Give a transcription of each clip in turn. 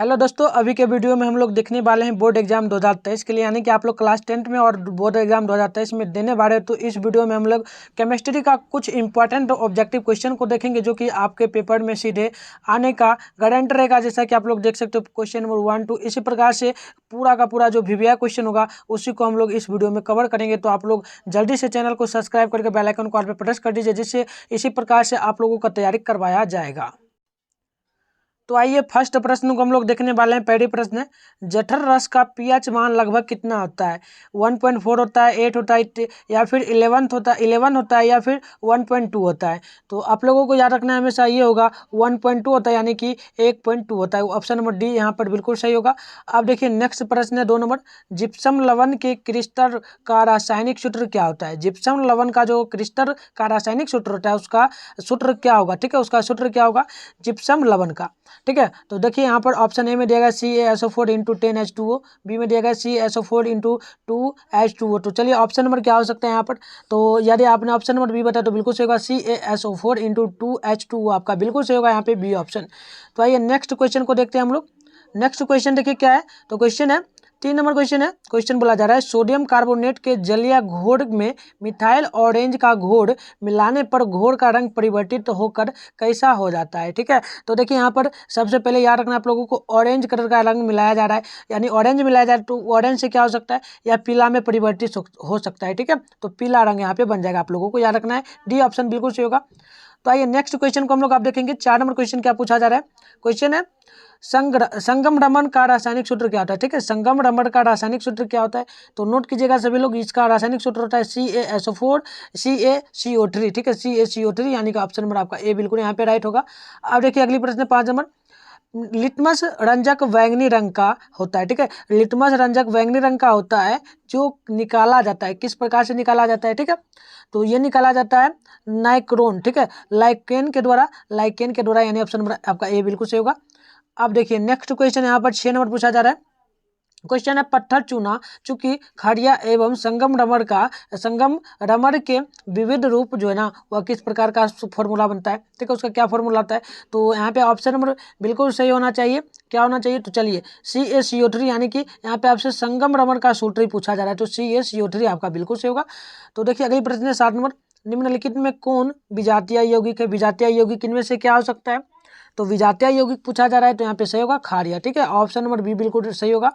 Hello दोस्तों, अभी के वीडियो में हम लोग देखने वाले हैं बोर्ड एग्जाम 2023 के लिए, यानी कि आप लोग क्लास 10th में और बोर्ड एग्जाम 2023 में देने वाले हैं। तो इस वीडियो में हम लोग केमिस्ट्री का कुछ इंपॉर्टेंट ऑब्जेक्टिव क्वेश्चन को देखेंगे, जो कि आपके पेपर में सीधे आने का गारंटी रहेगा। जैसा कि आप लोग देख सकते हो, क्वेश्चन नंबर 1 2 इसी प्रकार से पूरा का पूरा जो VVI क्वेश्चन होगा उसी को हम लोग इस वीडियो में कवर करेंगे। तो आप लोग जल्दी से चैनल को सब्सक्राइब करके बेल आइकन को ऑल पे प्रेस कर दीजिए, जिससे इसी प्रकार से आप लोगों का तैयारी करवाया जाएगा। तो आइए फर्स्ट प्रश्न को हम लोग देखने वाले हैं। पहली प्रश्न है, जठर रस का पीएच मान लगभग कितना होता है? 1.4 होता है, 8 होता है, या फिर 11 होता है, या फिर 1.2 होता है। तो आप लोगों को याद रखना हमेशा ये होगा 1.2 होता है, यानी कि 1.2 होता है। ऑप्शन नंबर डी यहाँ पर बिल्कुल सही होगा। अब देखिए नेक्स्ट प्रश्न है 2 नंबर, जिप्सम लवण के क्रिस्टल का रासायनिक सूत्र क्या होता है? जिप्सम लवण का जो क्रिस्टल का रासायनिक सूत्र होता है उसका सूत्र क्या होगा? ठीक है, उसका सूत्र क्या होगा जिप्सम लवण का? ठीक है, तो देखिए यहाँ पर ऑप्शन ए में दिया गया CaSO4 इंटू 10H2O, बी में दिया गया CaSO4 इंटू 2H2O। तो चलिए ऑप्शन नंबर क्या हो सकता है यहाँ पर? तो यदि आपने ऑप्शन नंबर बी बताया तो बिल्कुल सही होगा, CaSO4 इंटू 2H2O आपका बिल्कुल सही होगा यहाँ पे बी ऑप्शन। तो आइए नेक्स्ट क्वेश्चन को देखते हैं हम लोग। नेक्स्ट क्वेश्चन देखिए क्या है। तो क्वेश्चन है 3 नंबर क्वेश्चन है। क्वेश्चन बोला जा रहा है, सोडियम कार्बोनेट के जलीय घोड़ में मिथाइल ऑरेंज का घोड़ मिलाने पर घोड़ का रंग परिवर्तित होकर कैसा हो जाता है? ठीक है, तो देखिए यहाँ पर सबसे पहले याद रखना आप लोगों को, ऑरेंज कलर का रंग मिलाया जा रहा है, यानी ऑरेंज मिलाया जा रहा है। तो ऑरेंज से क्या हो सकता है, या पीला में परिवर्तित हो सकता है। ठीक है, तो पीला रंग यहाँ पे बन जाएगा, आप लोगों को याद रखना है। डी ऑप्शन बिल्कुल सही होगा। तो आइए नेक्स्ट क्वेश्चन को हम लोग आप देखेंगे। 4 नंबर क्वेश्चन क्या पूछा जा रहा है। क्वेश्चन है, संगम रमन का रासायनिक सूत्र क्या होता है? ठीक है, संगम रमन का रासायनिक सूत्र क्या होता है? तो नोट कीजिएगा सभी लोग, इसका रासायनिक सूत्र होता है CaSO4 CaCO3। ठीक है, CaCO3, यानी कि ऑप्शन नंबर आपका ए बिल्कुल यहाँ पे राइट होगा। अब देखिए अगली प्रश्न 5 नंबर, लिटमस रंजक बैंगनी रंग का होता है। ठीक है, लिटमस रंजक बैंगनी रंग का होता है, जो निकाला जाता है किस प्रकार से निकाला जाता है? ठीक है, तो ये निकाला जाता है नाइक्रोन, ठीक है, लाइकेन के द्वारा, यानी ऑप्शन नंबर आपका ए बिल्कुल सही होगा। अब देखिए नेक्स्ट क्वेश्चन यहाँ पर 6 नंबर पूछा जा रहा है। क्वेश्चन है, पत्थर चूना चूंकि खड़िया एवं संगम रमर के विविध रूप जो है ना, वह किस प्रकार का फॉर्मूला बनता है? ठीक है, उसका क्या फॉर्मूला होता है? तो यहाँ पे ऑप्शन नंबर बिल्कुल सही होना चाहिए। क्या होना चाहिए? तो चलिए CaCO3, यानी कि यहाँ पे आपसे संगम रमर का सूत्र ही पूछा जा रहा है, तो CaCO3 आपका बिल्कुल सही होगा। तो देखिए अगली प्रश्न है 7 नंबर, निम्नलिखित में कौन विजातीय यौगिक है? विजातीय यौगिक इनमें से क्या हो सकता है? तो विजातीय यौगिक पूछा जा रहा है, तो यहाँ पे सही होगा खारिया। ठीक है, ऑप्शन नंबर बी बिल्कुल सही होगा।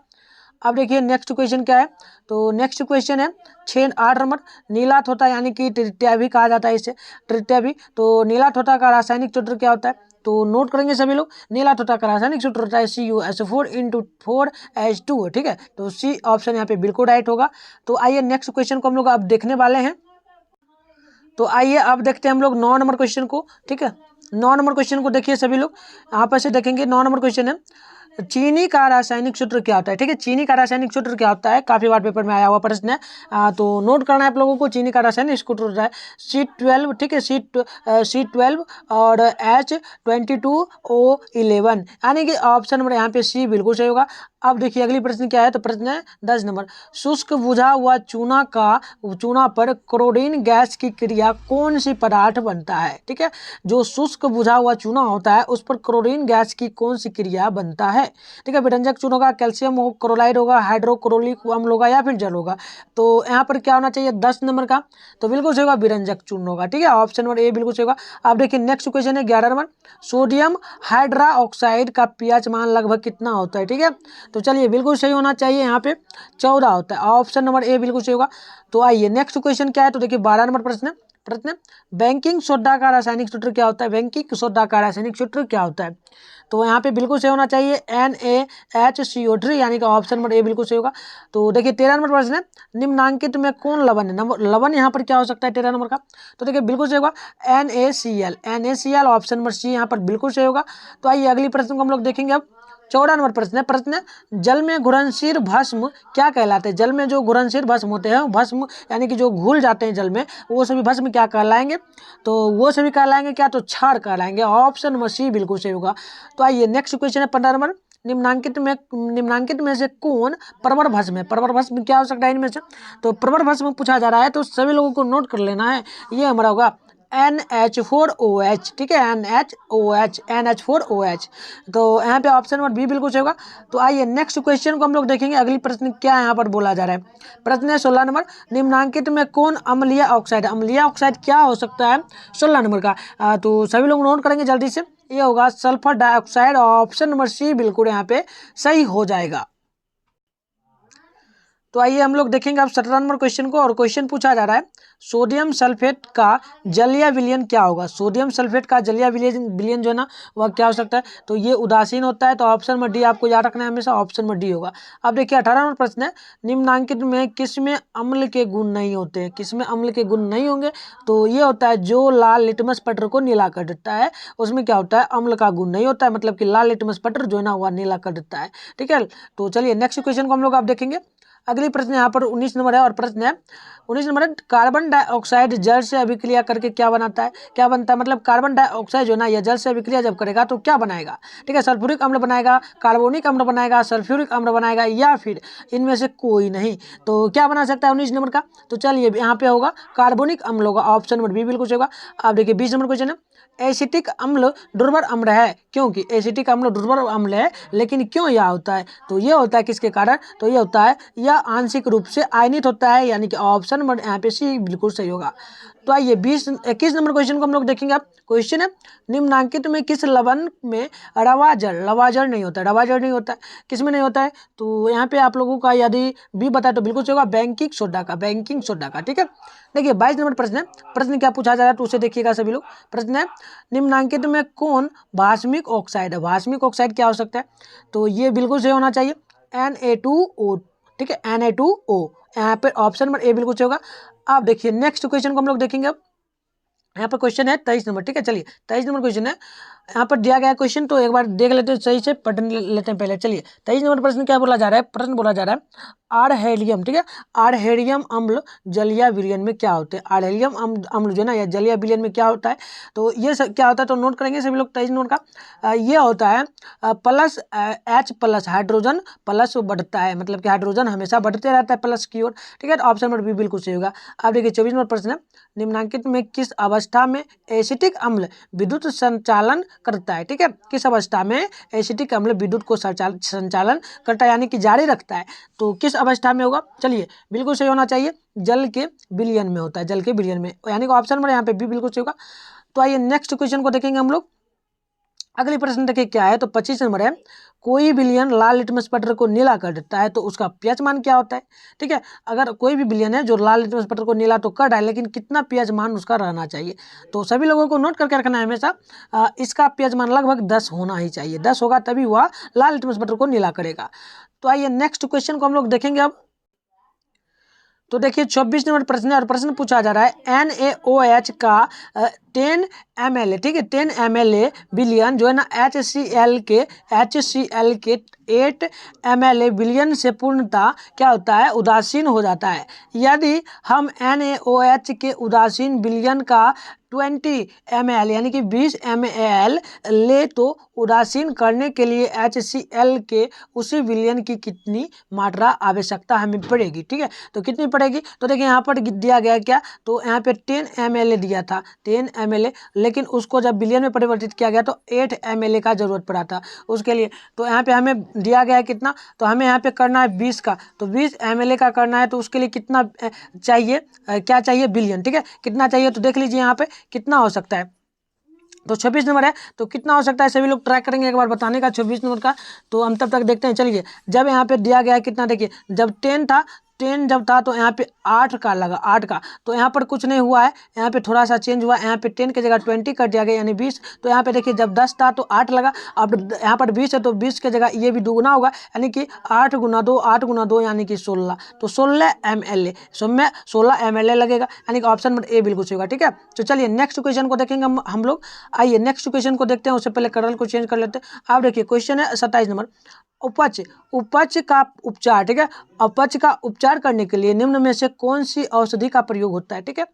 अब देखिए नेक्स्ट क्वेश्चन क्या है। तो नेक्स्ट क्वेश्चन है 8 नंबर, नीला थोथा, यानी कि ट्रिटिया भी कहा जाता है इसे, ट्रिटिया भी। तो नीला थोथा का रासायनिक सूत्र क्या होता है? तो नोट करेंगे सभी लोग, नीला थोथा का रासायनिक सूत्र होता है CuSO4 इंटू 4H2O। ठीक है, तो सी ऑप्शन यहाँ पे बिल्कुल राइट होगा। तो आइए नेक्स्ट क्वेश्चन को हम लोग अब देखने वाले हैं। तो आइए अब देखते हैं हम लोग 9 नंबर क्वेश्चन को। ठीक है, 9 नंबर क्वेश्चन को देखिए सभी लोग, यहाँ पर से देखेंगे। 9 नंबर क्वेश्चन है, चीनी का रासायनिक सूत्र क्या होता है? ठीक है, चीनी का रासायनिक सूत्र क्या होता है? काफी बार पेपर में आया हुआ प्रश्न है, तो नोट करना है आप लोगों को। चीनी का रासायनिक सूत्र होता है C12। ठीक है, C12 और H22O11, यानी कि ऑप्शन नंबर यहाँ पे सी बिल्कुल सही होगा। अब देखिए अगली प्रश्न क्या है। तो प्रश्न है 10 नंबर, शुष्क बुझा हुआ चूना पर क्लोरीन गैस की क्रिया कौन सी पदार्थ बनता है? ठीक है, जो शुष्क बुझा हुआ चूना होता है उस पर क्लोरीन गैस की कौन सी क्रिया बनता है? ठीक है, विरंजक चूना होगा, कैल्शियम क्लोराइड होगा, हाइड्रोक्लोरिक अम्ल होगा, या फिर जल होगा। तो यहाँ पर क्या होना चाहिए 10 नंबर का? तो बिल्कुल सही होगा, विरंजक चूर्ण होगा। ठीक है, ऑप्शन नंबर ए बिल्कुल सही होगा। अब देखिए नेक्स्ट क्वेश्चन है 11 नंबर, सोडियम हाइड्रोक्साइड का pH मान लगभग कितना होता है? ठीक है, तो चलिए बिल्कुल सही होना चाहिए, यहाँ पे 14 होता है, ऑप्शन नंबर ए बिल्कुल सही होगा। तो आइए नेक्स्ट क्वेश्चन क्या है। तो देखिए 12 नंबर प्रश्न बैंकिंग सोडा का रासायनिक सूत्र क्या होता है? बैंकिंग सोडा का रासायनिक सूत्र क्या होता है? तो यहाँ पे बिल्कुल सही होना चाहिए NaHCO3, यानी कि ऑप्शन नंबर ए बिल्कुल सही होगा। तो देखिए 13 नंबर प्रश्न है, निम्नांकित में कौन लवण है? लवण यहाँ पर क्या हो सकता है 13 नंबर का? तो देखिए बिल्कुल सही होगा NaCl, ऑप्शन नंबर सी यहाँ पर बिल्कुल सही होगा। तो आइए अगली प्रश्न को हम लोग देखेंगे। अब 14 नंबर प्रश्न है, जल में घुलनशील भस्म क्या कहलाते हैं? जल में जो घुलनशील भस्म होते हैं, भस्म यानी कि जो घुल जाते हैं जल में, वो सभी भस्म क्या कहलाएंगे? तो वो सभी कहलाएंगे क्या? तो क्षार कहलाएंगे, ऑप्शन नंबर सी बिल्कुल सही होगा। तो आइए नेक्स्ट क्वेश्चन है 15 नंबर, निम्नांकित में से कौन प्रवर भस्म है? प्रवर भस्म क्या हो सकता है इनमें से? तो प्रवर भस्म पूछा जा रहा है, तो सभी लोगों को नोट कर लेना है। ये हमारा होगा NH4OH, ठीक है, NH4OH। तो यहाँ पे ऑप्शन नंबर बी बिल्कुल सही होगा। तो आइए नेक्स्ट क्वेश्चन को हम लोग देखेंगे। अगली प्रश्न क्या यहाँ पर बोला जा रहा है। प्रश्न है 16 नंबर, निम्नांकित में कौन अम्लीय ऑक्साइड, अम्लीय ऑक्साइड क्या हो सकता है 16 नंबर का। तो सभी लोग नोट करेंगे जल्दी से। ये होगा sulphur dioxide, option number C बिल्कुल यहाँ पे सही हो जाएगा। तो आइए हम लोग देखेंगे अब 17 नंबर क्वेश्चन को। और क्वेश्चन पूछा जा रहा है सोडियम सल्फेट का जलीय विलयन क्या होगा। सोडियम सल्फेट का जलीय विलयन जो है ना वह क्या हो सकता है। तो ये उदासीन होता है। तो ऑप्शन नंबर डी आपको याद रखना है हमेशा, ऑप्शन नंबर डी होगा। अब देखिए 18 नंबर प्रश्न है, निम्नांकित में किसमें अम्ल के गुण नहीं होते हैं, किसमें अम्ल के गुण नहीं होंगे। तो ये होता है जो लाल लिटमस पत्र को नीला कर देता है, उसमें क्या होता है, अम्ल का गुण नहीं होता है। मतलब कि लाल लिटमस पत्र जो है ना वह नीला कर देता है, ठीक है। तो चलिए नेक्स्ट क्वेश्चन को हम लोग आप देखेंगे। अगली प्रश्न यहाँ पर 19 नंबर है। और प्रश्न है 19 नंबर है, कार्बन डाइऑक्साइड जल से अभिक्रिया करके क्या बनाता है, क्या बनता है। मतलब कार्बन डाइऑक्साइड जो ना यह जल से अभिक्रिया जब करेगा तो क्या बनाएगा, ठीक है। सल्फ्यूरिक अम्ल बनाएगा, कार्बोनिक अम्ल बनाएगा, सल्फ्यूरिक अम्ल बनाएगा, या फिर इनमें से कोई नहीं। तो क्या बना सकता है 19 नंबर का। तो चलिए यहाँ पे होगा कार्बोनिक अम्ल होगा, ऑप्शन नंबर बी बिल्कुल सही होगा। अब देखिए 20 नंबर क्वेश्चन है, एसिटिक अम्ल दुर्बल अम्ल है, क्योंकि एसिटिक अम्ल दुर्बल अम्ल है, लेकिन क्यों यह होता है। तो ये होता है किसके कारण। तो ये होता है यह आंशिक रूप से आयनित होता है, यानी कि ऑप्शन नंबर यहाँ पे सी बिल्कुल सही होगा। तो आइए 21 नंबर क्वेश्चन को हम लोग देखेंगे। अब क्वेश्चन है, निम्नांकित में किस लवण में रवा जल नहीं होता है, रवा जल नहीं होता है, किसमें नहीं होता है। तो यहाँ पे आप लोगों का यदि बी बताए तो बिल्कुल सही होगा, बेकिंग सोडा का, बेकिंग सोडा का, ठीक है। देखिए 22 नंबर प्रश्न है। प्रश्न क्या पूछा जा रहा है तो उसे देखिएगा सभी लोग। प्रश्न है, निम्नांकित में कौन भास्मिक ऑक्साइड है, भास्मिक ऑक्साइड क्या हो सकता है। तो ये बिल्कुल सही होना चाहिए, Na2O, ठीक है, Na2O। यहाँ पे ऑप्शन नंबर ए बिल्कुल सही होगा। आप देखिए नेक्स्ट क्वेश्चन को हम लोग देखेंगे। अब यहाँ पर क्वेश्चन है 23 नंबर, ठीक है। चलिए 23 नंबर क्वेश्चन है, यहाँ पर दिया गया क्वेश्चन तो एक बार देख लेते हैं, सही से पढ़ लेते हैं पहले। चलिए 23 नंबर प्रश्न क्या बोला जा रहा है। प्रश्न बोला जा रहा है आर्हेलियम, ठीक है, आर्हेलियम अम्ल जलीय विलयन में क्या होते हैं। आर्हेलियम अम्ल जो है ना यह जलीय विलयन में क्या होता है। तो ये क्या होता है तो नोट करेंगे सभी लोग 23 नंबर का। ये होता है plus H plus hydrogen plus बढ़ता है, मतलब कि हाइड्रोजन हमेशा बढ़ते रहता है प्लस की ओर, ठीक है। ऑप्शन नंबर बी बिल्कुल सही होगा। अब देखिए 24 नंबर प्रश्न है, निम्नांकित में किस अवस्था में एसिटिक अम्ल विद्युत संचालन करता है, ठीक है। किस अवस्था में एसिटिक अम्ल विद्युत को संचालन करता है, यानी कि जारी रखता है। तो किस अवस्था में होगा। चलिए बिल्कुल सही होना चाहिए, जल के विलयन में होता है, जल के विलयन में, यानी कि ऑप्शन नंबर यहाँ पे भी बिल्कुल सही होगा। तो आइए नेक्स्ट क्वेश्चन को देखेंगे हम लोग। अगली प्रश्न देखिए क्या है। तो 25 नंबर है, कोई विलयन लाल लिटमस पत्र को नीला कर देता है तो उसका पीएच मान क्या होता है, ठीक है। अगर कोई भी विलयन है जो लाल लिटमस पत्र को नीला तो कर डाले, लेकिन कितना पीएच मान उसका रहना चाहिए। तो सभी लोगों को नोट करके रखना है हमेशा, इसका पीएच मान लगभग 10 होना ही चाहिए, 10 होगा तभी वह लाल लिटमस पत्र को नीला करेगा। तो आइए नेक्स्ट क्वेश्चन को हम लोग देखेंगे अब। तो देखिए 24 नंबर प्रश्न है। और प्रश्न पूछा जा रहा है NaOH का 10 ml, ठीक है, 10 ml विलयन जो है ना HCl के 8 ml विलयन से पूर्णतः क्या होता है, उदासीन हो जाता है। यदि हम NaOH के उदासीन विलयन का 20 ml यानी कि 20 ml ले तो उदासीन करने के लिए HCl के उसी विलयन की कितनी मात्रा आवश्यकता हमें पड़ेगी, ठीक है। तो कितनी पड़ेगी। तो देखिए यहाँ पर दिया गया क्या, तो यहाँ पे 10 ml दिया था, 10 ml, लेकिन उसको जब विलयन में परिवर्तित किया गया तो 8 ml का जरूरत पड़ा था उसके लिए। तो यहाँ पे हमें दिया गया है कितना, तो हमें यहाँ पे करना है 20 का, तो 20 ml का करना है। तो उसके लिए कितना चाहिए, क्या चाहिए, विलयन, ठीक है, कितना चाहिए। तो देख लीजिए यहाँ पे कितना हो सकता है। तो 26 नंबर है, तो कितना हो सकता है सभी लोग ट्राई करेंगे एक बार बताने का 26 नंबर का। तो हम तब तक देखते हैं। चलिए जब यहाँ पे दिया गया है कितना, देखिए जब 10 था, 10 जब था तो यहाँ पे 8 का लगा, 8 का, तो यहाँ पर कुछ नहीं हुआ है, यहाँ पे थोड़ा सा चेंज हुआ, यहाँ पे 10 की जगह 20 कर दिया गया यानी 20। तो यहाँ पे देखिए जब 10 था तो 8 लगा, अब यहाँ पर 20 है तो 20 की जगह ये भी दुगुना होगा, यानी कि 8 गुना 2, 8 गुना 2 यानी कि 16, तो 16 ml, 16 ml लगेगा, यानी कि ऑप्शन नंबर ए बिल्कुल सही होगा, ठीक है। तो चलिए नेक्स्ट क्वेश्चन को देखेंगे हम लोग। आइए नेक्स्ट क्वेश्चन को देखते हैं, उससे पहले कर्नल को चेंज कर लेते हैं। आप देखिए क्वेश्चन है 27 नंबर, उपज का उपचार, ठीक है, उपज का उपचार करने के लिए निम्न में से कौन सी औषधि का प्रयोग होता है, ठीक है।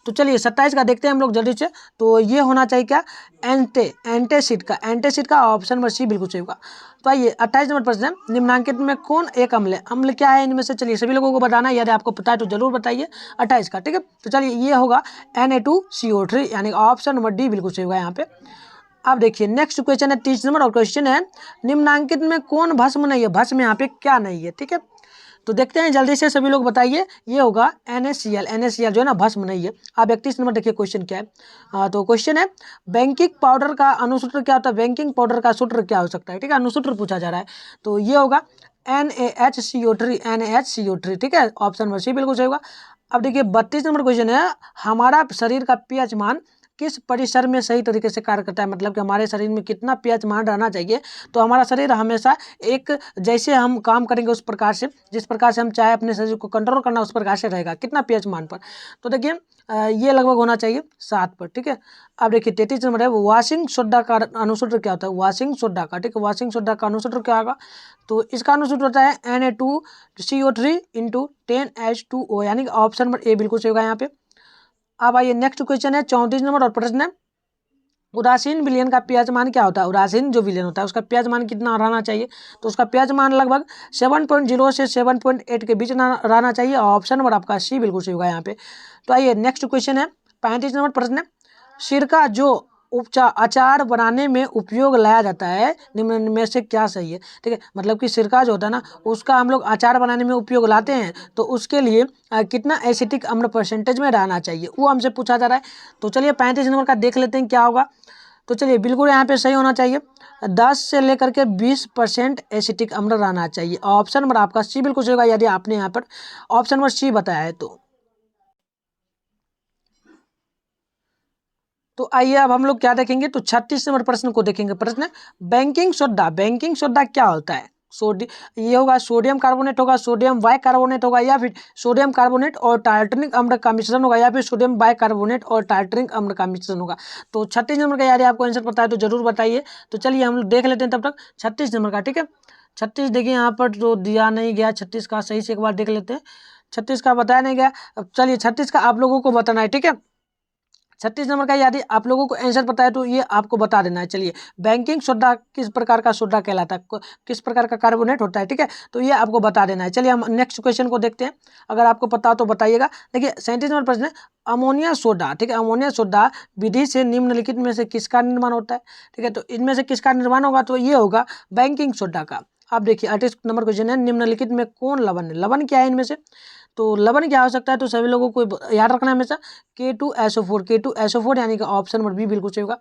तो चलिए 27 का देखते हैं हम लोग जल्दी से। तो ये होना चाहिए क्या, एंटेसिड का ऑप्शन नंबर सी बिल्कुल सही होगा। तो आइए 28 नंबर प्रश्न है, निम्नांकित में कौन एक अम्ल है, अम्ल क्या है इनमें से, चलिए सभी लोगों को बताना है, यदि आपको पता है तो जरूर बताइए 28 का, ठीक है। तो चलिए ये होगा Na2CO3 यानी ऑप्शन नंबर डी बिल्कुल सही होगा यहाँ पे। अब देखिए नेक्स्ट क्वेश्चन है 30 नंबर, और क्वेश्चन है निम्नांकित में कौन भस्म नहीं है, भस्म यहाँ पे क्या नहीं है, ठीक है। तो देखते हैं जल्दी से, सभी लोग बताइए। ये होगा NaCl जो है ना भस्म नहीं है। अब 31 नंबर देखिए क्वेश्चन क्या है। तो क्वेश्चन है बेकिंग पाउडर का अनुसूत्र क्या होता है, बेकिंग पाउडर का सूत्र क्या हो सकता है, ठीक है, अनुसूत्र पूछा जा रहा है। तो ये होगा NaHCO3, ठीक है, ऑप्शन नंबर सी बिल्कुल सही होगा। अब देखिए 32 नंबर क्वेश्चन है, हमारा शरीर का pH मान किस परिसर में सही तरीके से कार्य करता है, मतलब कि हमारे शरीर में कितना pH मान रहना चाहिए। तो हमारा शरीर हमेशा एक जैसे हम काम करेंगे उस प्रकार से, जिस प्रकार से हम चाहे अपने शरीर को कंट्रोल करना उस प्रकार से रहेगा, कितना pH मान पर। तो देखिए ये लगभग होना चाहिए 7 पर, ठीक है। अब देखिए 33 नंबर है, वॉशिंग सोडा का अनुसूत्र क्या होता है, वॉशिंग सोडा का, ठीक है, वॉशिंग सोडा का अनुसूत्र क्या होगा। तो इसका अनुसूत्र होता है Na2CO3 × 10H2O, यानी कि ऑप्शन नंबर ए बिल्कुल सही होगा यहाँ पे। अब आइए नेक्स्ट क्वेश्चन है 34 नंबर, और प्रश्न है उदासीन विलयन का pH मान क्या होता है, उदासीन जो विलयन होता है उसका pH मान कितना रहना चाहिए। तो उसका pH मान लगभग 7.0 से 7.8 के बीच रहना चाहिए, ऑप्शन नंबर आपका सी बिल्कुल सही होगा यहाँ पे। तो आइए नेक्स्ट क्वेश्चन है 35 नंबर प्रश्न है, सिरका जो अचार बनाने में उपयोग लाया जाता है निम्न में से क्या सही है, ठीक है, मतलब कि सिरका जो होता है ना उसका हम लोग अचार बनाने में उपयोग लाते हैं, तो उसके लिए कितना एसिटिक अम्ल परसेंटेज में रहना चाहिए वो हमसे पूछा जा रहा है। तो चलिए 35 नंबर का देख लेते हैं क्या होगा। तो चलिए बिल्कुल यहाँ पे सही होना चाहिए, 10 से लेकर के 20% एसिटिक अम्ल रहना चाहिए, ऑप्शन नंबर आपका सी बिल्कुल सही होगा, यदि आपने यहाँ पर ऑप्शन नंबर सी बताया है तो आइए अब हम लोग क्या देखेंगे, तो 36 नंबर प्रश्न को देखेंगे। प्रश्न बेकिंग सोडा क्या होता है, ये होगा सोडियम कार्बोनेट होगा, सोडियम बाइकार्बोनेट होगा, या फिर सोडियम कार्बोनेट और टार्टरिक अम्ल का मिश्रण होगा, या फिर सोडियम बाइकार्बोनेट और टार्टरिक अम्ल का मिश्रण होगा। तो 36 नंबर का यार आपको आंसर पता है तो जरूर बताइए। तो चलिए हम लोग देख लेते हैं तब तक 36 नंबर का, ठीक है। 36 देखिए यहाँ पर जो दिया नहीं गया 36 का, सही से एक बार देख लेते हैं। 36 का बताया नहीं गया, अब चलिए 36 का आप लोगों को बताना है, ठीक है। 36 नंबर का यदि आप लोगों को आंसर पता है तो ये आपको बता देना है। चलिए बेकिंग सोडा किस प्रकार का सोडा कहलाता है, किस प्रकार का कार्बोनेट होता है, ठीक है, तो ये आपको बता देना है। चलिए हम नेक्स्ट क्वेश्चन को देखते हैं, अगर आपको पता हो तो बताइएगा। देखिए 37 नंबर प्रश्न है अमोनिया सोडा, ठीक है, अमोनिया सोडा विधि से निम्नलिखित में से किसका निर्माण होता है, ठीक है, तो इनमें से किसका निर्माण होगा, तो ये होगा बेकिंग सोडा का। अब देखिए 38 नंबर क्वेश्चन है निम्नलिखित में कौन लवण है, लवण क्या है इनमें से, तो लवण क्या हो सकता है, तो सभी लोगों को याद रखना है हमेशा K2SO4 यानी कि ऑप्शन नंबर बी बिल्कुल सही होगा।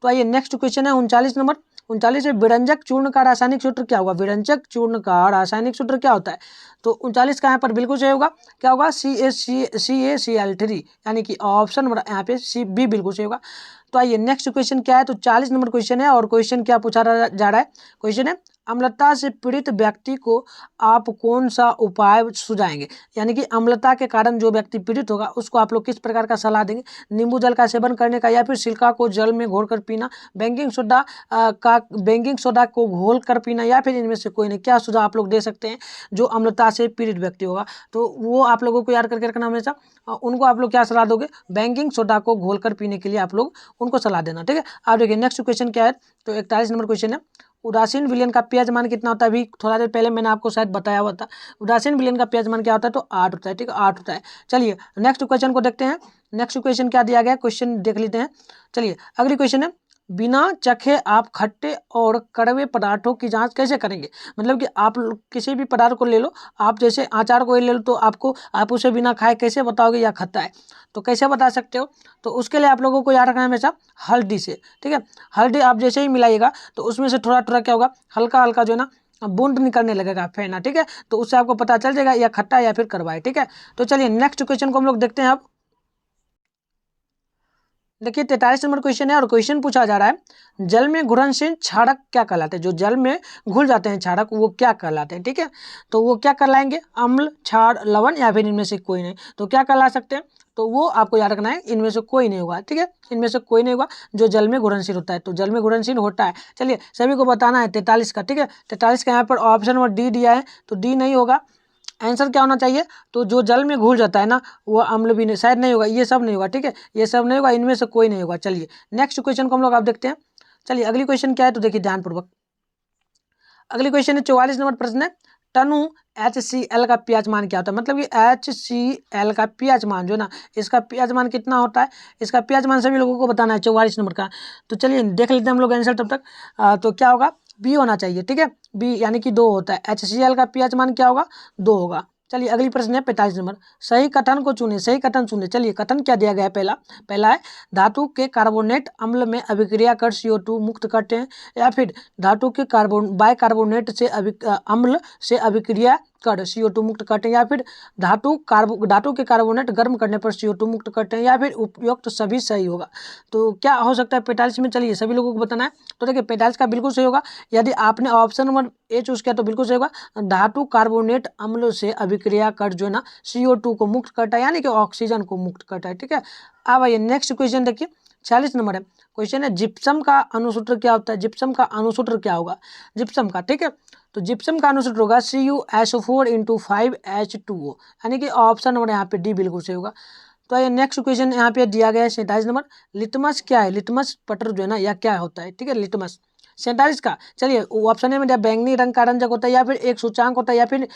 तो आइए नेक्स्ट क्वेश्चन है 39 नंबर, 39 में विरंजक चूर्ण का रासायनिक सूत्र क्या होगा, विरंजक चूर्ण का रासायनिक सूत्र क्या होता है। तो 39 का यहाँ पर बिल्कुल सही होगा, क्या होगा CaCl3 यानी कि ऑप्शन नंबर यहाँ पे सी बी बिल्कुल सही होगा। तो आइए नेक्स्ट क्वेश्चन क्या है, तो 40 नंबर क्वेश्चन है, और क्वेश्चन क्या पूछा जा रहा है, क्वेश्चन है अम्लता से पीड़ित व्यक्ति को आप कौन सा उपाय सुझाएंगे, यानी कि अम्लता के कारण जो व्यक्ति पीड़ित होगा उसको आप लोग किस प्रकार का सलाह देंगे, नींबू जल का सेवन करने का, या फिर सिरका को जल में घोलकर पीना, बेकिंग सोडा को घोल कर पीना, या फिर इनमें से कोई नहीं, क्या सुझाव आप लोग दे सकते हैं जो अम्लता से पीड़ित व्यक्ति होगा। तो वो आप लोगों को याद करके रखना हमेशा, उनको आप लोग क्या सलाह दोगे, बेकिंग सोडा को घोल कर पीने के लिए आप लोग उनको सलाह देना, ठीक है। अब देखिए नेक्स्ट क्वेश्चन क्या है, तो 41 नंबर क्वेश्चन है उदासीन विलयन का pH मान कितना होता है, अभी थोड़ा देर पहले मैंने आपको शायद बताया हुआ था। उदासीन विलयन का pH मान क्या होता है, तो 8 होता है, ठीक है, 8 होता है। चलिए नेक्स्ट क्वेश्चन को देखते हैं, नेक्स्ट क्वेश्चन क्या दिया गया, क्वेश्चन देख लेते हैं। चलिए अगली क्वेश्चन है बिना चखे आप खट्टे और कड़वे पदार्थों की जांच कैसे करेंगे, मतलब कि आप किसी भी पदार्थ को ले लो, आप जैसे अचार को ले लो, तो आप उसे बिना खाए कैसे बताओगे या खट्टा है, तो कैसे बता सकते हो। तो उसके लिए आप लोगों को याद रखना है हमेशा हल्दी से, ठीक है, हल्दी आप जैसे ही मिलाइएगा तो उसमें से थोड़ा थोड़ा क्या होगा, हल्का हल्का जो है ना बूंद निकलने लगेगा, फेना, ठीक है, तो उससे आपको पता चल जाएगा या खट्टा या फिर कड़वा है, ठीक है। तो चलिए नेक्स्ट क्वेश्चन को हम लोग देखते हैं। अब देखिए 43 नंबर क्वेश्चन है, और क्वेश्चन पूछा जा रहा है जल में घुलनशील क्षारक क्या कहलाते हैं, जो जल में घुल जाते हैं क्षारक वो क्या कहलाते हैं, ठीक है, तो वो क्या कहलाएंगे, अम्ल, क्षार, लवण, या फिर इनमें से कोई नहीं, तो क्या कहला सकते हैं, तो वो आपको याद रखना है इनमें से कोई नहीं होगा, ठीक है, इनमें से कोई नहीं होगा जो जल में घुलनशील होता है, तो जल में घुलनशील होता है। चलिए सभी को बताना है 43 का, ठीक है, 43 का यहाँ पर ऑप्शन नंबर डी दिया है, तो डी नहीं होगा, आंसर क्या होना चाहिए, तो जो जल में घुल जाता है ना वो अम्ल भी नहीं, शायद नहीं होगा, ये सब नहीं होगा, ठीक है, ये सब नहीं होगा, इनमें से कोई नहीं होगा। चलिए नेक्स्ट क्वेश्चन को हम लोग आप देखते हैं। चलिए अगली क्वेश्चन क्या है, तो देखिए ध्यानपूर्वक। अगली क्वेश्चन है 44 नंबर प्रश्न है, टनु HCl का pH मान क्या होता है। मतलब कि HCl का pH मान जो है ना, इसका pH मान कितना होता है, इसका pH मान सभी लोगों को बताना है 44 नंबर का। तो चलिए देख लेते हैं हम लोग आंसर तब तक। तो क्या होगा, बी होना चाहिए, ठीक है, बी यानी कि 2 होता है। HCl का pH मान क्या होगा, 2 होगा। चलिए अगली प्रश्न है 45 नंबर, सही कथन को चुने, सही कथन चुने। चलिए कथन क्या दिया गया है, पहला है धातु के कार्बोनेट अम्ल में अभिक्रिया कर CO2 मुक्त करते हैं, या फिर धातु के बाइकार्बोनेट से अम्ल से अभिक्रिया कर CO2 मुक्त करते हैं, या फिर धातु के कार्बोनेट गर्म करने पर CO2 मुक्त करते हैं, या फिर उपयुक्त सभी सही होगा। तो क्या हो सकता है 45 में, चलिए सभी लोगों को बताना है। तो देखिए 45 का बिल्कुल सही होगा, यदि आपने ऑप्शन नंबर ए चूज किया तो बिल्कुल सही होगा। धातु कार्बोनेट अम्ल से अभिक्रिया कर जो है ना CO2 को मुक्त करता है, यानी कि ऑक्सीजन को मुक्त करता है, ठीक है। अब आइए नेक्स्ट क्वेश्चन देखिए 46 नंबर है, क्वेश्चन है जिप्सम का अणुसूत्र क्या होता है। जिप्सम का अणुसूत्र क्या होगा, जिप्सम का, ठीक है, तो जिप्सम का अणुसूत्र होगा CuSO4 × 5H2O, यानी कि ऑप्शन नंबर यहाँ पे डी बिल्कुल सही होगा। तो ये नेक्स्ट क्वेश्चन यहाँ पे दिया गया है 47 नंबर, लिटमस क्या है, लिटमस पटर जो है ना यह क्या होता है, ठीक है, लिटमस। 47 का चलिए ऑप्शन ए में दिया बैंगनी रंग का रंजक होता है, या फिर एक सूचांक होता है, या फिर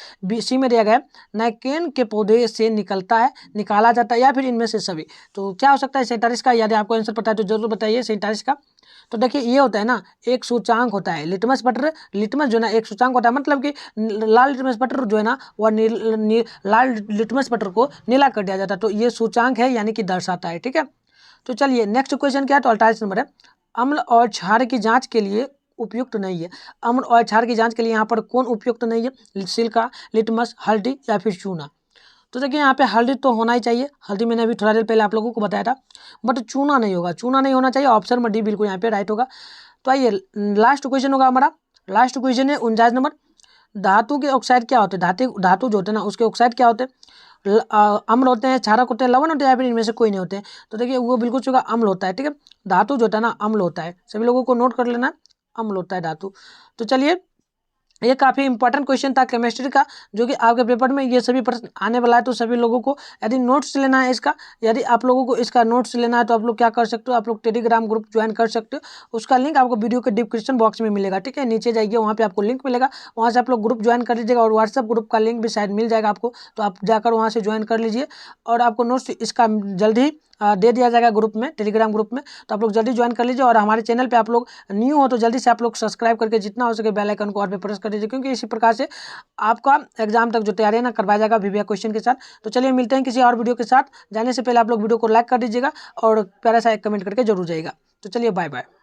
सी में दिया गया है नाइकेन के पौधे से निकाला जाता है, या फिर इनमें से सभी। तो क्या हो सकता है 47 का, यदि आपको आंसर पता है तो जरूर बताइए 47 का। तो देखिए ये होता है ना, एक सूचांक होता है लिटमस पटर, लिटमस जो है ना एक सूचांक होता है, मतलब कि लाल लिटमस पटर जो है ना वह लाल लिटमस पटर को नीला कर दिया जाता है, तो ये सूचांक है यानी कि दर्शाता है, ठीक है। तो चलिए नेक्स्ट क्वेश्चन क्या है, तो 48 नंबर है, अम्ल और क्षार की जांच के लिए उपयुक्त नहीं है। अम्ल और क्षार की जांच के लिए यहाँ पर कौन उपयुक्त नहीं है, सिलिका, लिटमस, हल्दी या फिर चूना। तो देखिए यहाँ पे हल्दी तो होना ही चाहिए, हल्दी मैंने अभी थोड़ा देर पहले आप लोगों को बताया था, बट चूना नहीं होगा, चूना नहीं होना चाहिए, ऑप्शन में डी बिल्कुल यहाँ पे राइट होगा। तो आइए लास्ट क्वेश्चन होगा हमारा, लास्ट क्वेश्चन है 49 नंबर, धातु के ऑक्साइड क्या होते हैं, धातु जो होते हैं ना उसके ऑक्साइड क्या होते हैं, अम्ल होते हैं, क्षारक होते हैं, लवण होते हैं, या फिर इनमें से कोई नहीं होते हैं। तो देखिए वो बिल्कुल चुका अम्ल होता है, ठीक है, धातु जो होता है ना अम्ल होता है, सभी लोगों को नोट कर लेना, अम्ल होता है धातु। तो चलिए ये काफ़ी इंपॉर्टेंट क्वेश्चन था केमिस्ट्री का, जो कि आपके पेपर में ये सभी प्रश्न आने वाला है। तो सभी लोगों को यदि नोट्स लेना है इसका, यदि आप लोगों को इसका नोट्स लेना है तो आप लोग क्या कर सकते हो, आप लोग टेलीग्राम ग्रुप ज्वाइन कर सकते हो, उसका लिंक आपको वीडियो के डिस्क्रिप्शन बॉक्स में मिलेगा, ठीक है, नीचे जाइए वहाँ पे आपको लिंक मिलेगा, वहाँ से आप लोग ग्रुप ज्वाइन कर लीजिएगा, और व्हाट्सएप ग्रुप का लिंक भी शायद मिल जाएगा आपको, तो आप जाकर वहाँ से ज्वाइन कर लीजिए, और आपको नोट्स इसका जल्दी ही दे दिया जाएगा ग्रुप में, टेलीग्राम ग्रुप में। तो आप लोग जल्दी ज्वाइन कर लीजिए, और हमारे चैनल पे आप लोग न्यू हो तो जल्दी से आप लोग सब्सक्राइब करके जितना हो सके बेल आइकन को और पे प्रेस कर दीजिए, क्योंकि इसी प्रकार से आपका एग्जाम तक जो तैयारी है ना करवाया जाएगा वीवीआई क्वेश्चन के साथ। तो चलिए मिलते हैं किसी और वीडियो के साथ, जाने से पहले आप लोग वीडियो को लाइक कर दीजिएगा और प्यारा सा एक कमेंट करके जरूर जाइएगा। तो चलिए बाय बाय।